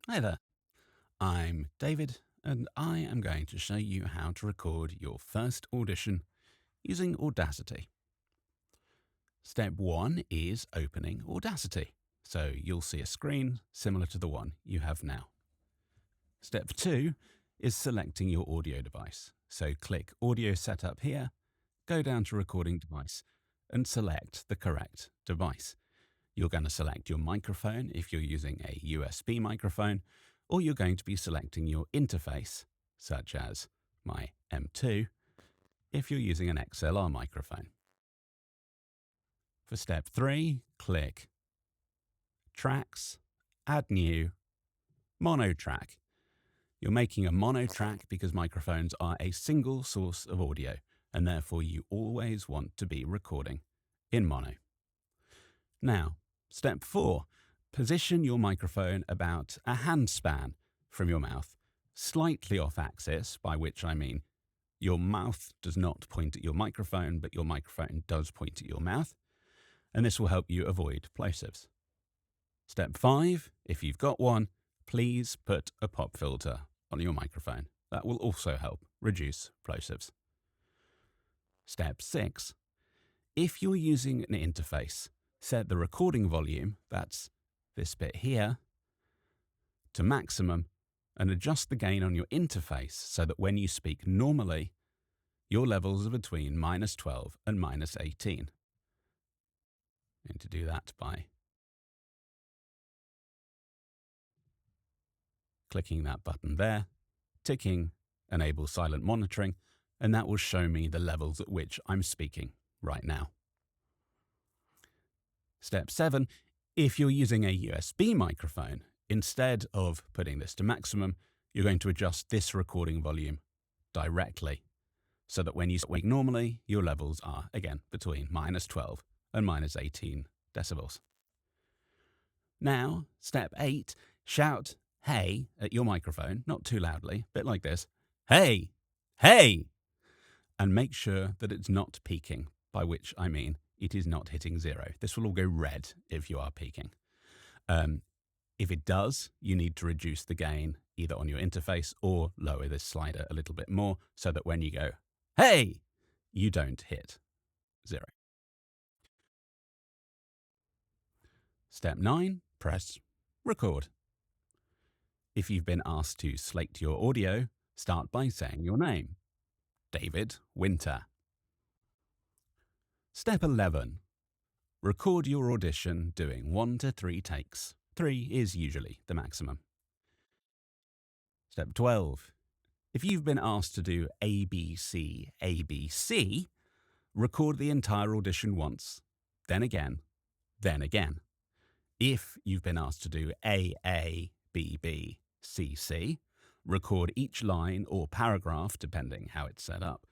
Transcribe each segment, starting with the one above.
Hi there, I'm David, and I am going to show you how to record your first audition using Audacity. Step 1 is opening Audacity, so you'll see a screen similar to the one you have now. Step 2 is selecting your audio device, so click Audio Setup here, go down to Recording Device, and select the correct device. You're going to select your microphone if you're using a USB microphone, or you're going to be selecting your interface, such as my M2, if you're using an XLR microphone. For step 3, click Tracks, Add New, Mono Track. You're making a mono track because microphones are a single source of audio, and therefore you always want to be recording in mono. Now, step 4, position your microphone about a handspan from your mouth, slightly off axis, by which I mean your mouth does not point at your microphone, but your microphone does point at your mouth, and this will help you avoid plosives. Step 5, if you've got one, please put a pop filter on your microphone. That will also help reduce plosives. Step 6, if you're using an interface, set the recording volume, that's this bit here, to maximum and adjust the gain on your interface so that when you speak normally, your levels are between -12 and -18. I'm going to do that by clicking that button there, ticking Enable Silent Monitoring, and that will show me the levels at which I'm speaking right now. Step 7, if you're using a USB microphone, instead of putting this to maximum, you're going to adjust this recording volume directly so that when you speak normally, your levels are, again, between -12 and -18 decibels. Now, step 8, shout "hey" at your microphone, not too loudly, a bit like this, "Hey! Hey!" and make sure that it's not peaking, by which I mean it is not hitting 0. This will all go red if you are peaking. If it does, you need to reduce the gain either on your interface or lower this slider a little bit more so that when you go, "Hey!" you don't hit 0. Step 9, press record. If you've been asked to slate your audio, start by saying your name, David Winter. Step 11, record your audition doing 1 to 3 takes. 3 is usually the maximum. Step 12, if you've been asked to do ABC, ABC, record the entire audition once, then again, then again. If you've been asked to do AA, BB, CC, record each line or paragraph, depending how it's set up,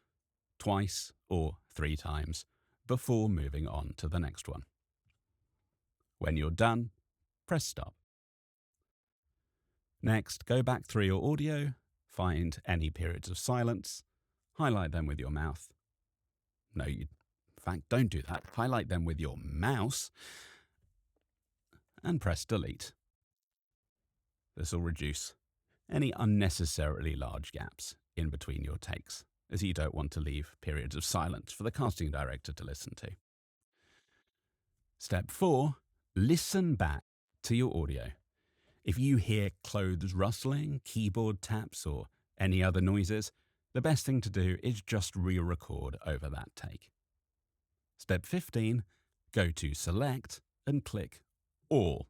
twice or 3 times before moving on to the next one. When you're done, press stop. Next, go back through your audio, find any periods of silence, highlight them with your mouth. No, in fact, don't do that. Highlight them with your mouse and press delete. This will reduce any unnecessarily large gaps in between your takes, as you don't want to leave periods of silence for the casting director to listen to. Step 4, listen back to your audio. If you hear clothes rustling, keyboard taps, or any other noises, the best thing to do is just re-record over that take. Step 15, go to Select and click All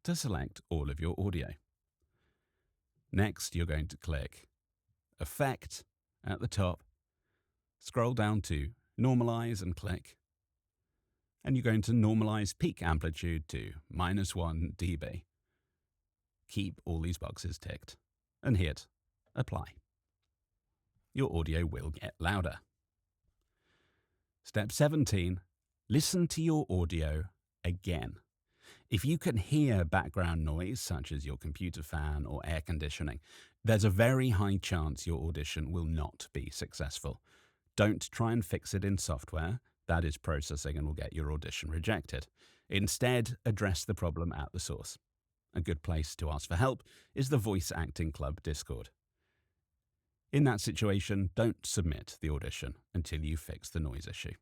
to select all of your audio. Next, you're going to click Effect at the top, scroll down to Normalize and click, and you're going to normalize peak amplitude to -1 dB. Keep all these boxes ticked and hit Apply. Your audio will get louder. Step 17, listen to your audio again. If you can hear background noise, such as your computer fan or air conditioning, there's a very high chance your audition will not be successful. Don't try and fix it in software. That is processing and will get your audition rejected. Instead, address the problem at the source. a good place to ask for help is the Voice Acting Club Discord. In that situation, don't submit the audition until you fix the noise issue.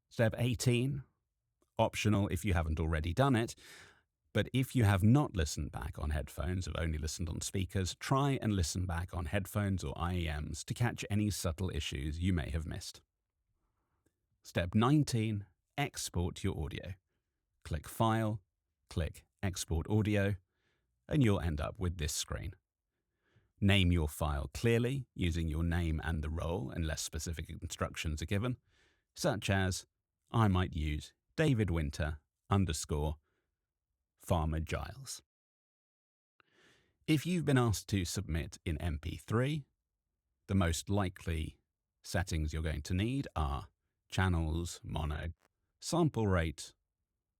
Step 18, optional if you haven't already done it, but if you have not listened back on headphones, have only listened on speakers, try and listen back on headphones or IEMs to catch any subtle issues you may have missed. Step 19, export your audio. Click File, click Export Audio, and you'll end up with this screen. Name your file clearly using your name and the role unless specific instructions are given, such as I might use David Winter _ Farmer Giles. If you've been asked to submit in MP3, the most likely settings you're going to need are channels, mono, sample rate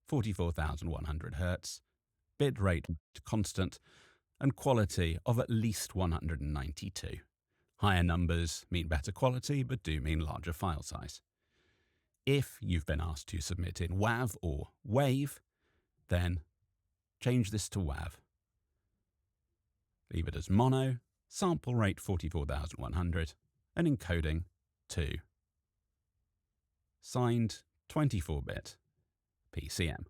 44,100 Hz, bit rate constant, and quality of at least 192. Higher numbers mean better quality, but do mean larger file size. If you've been asked to submit in WAV or WAVE, then change this to WAV. Leave it as mono, sample rate 44,100, and encoding 2. Signed 24-bit PCM.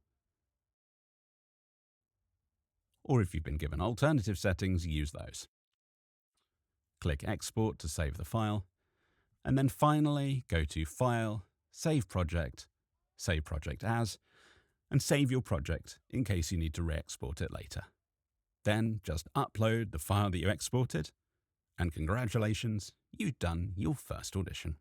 Or if you've been given alternative settings, use those. Click Export to save the file, and then finally go to File, Save Project As, and save your project in case you need to re-export it later. Then just upload the file that you exported, and congratulations, you've done your first audition.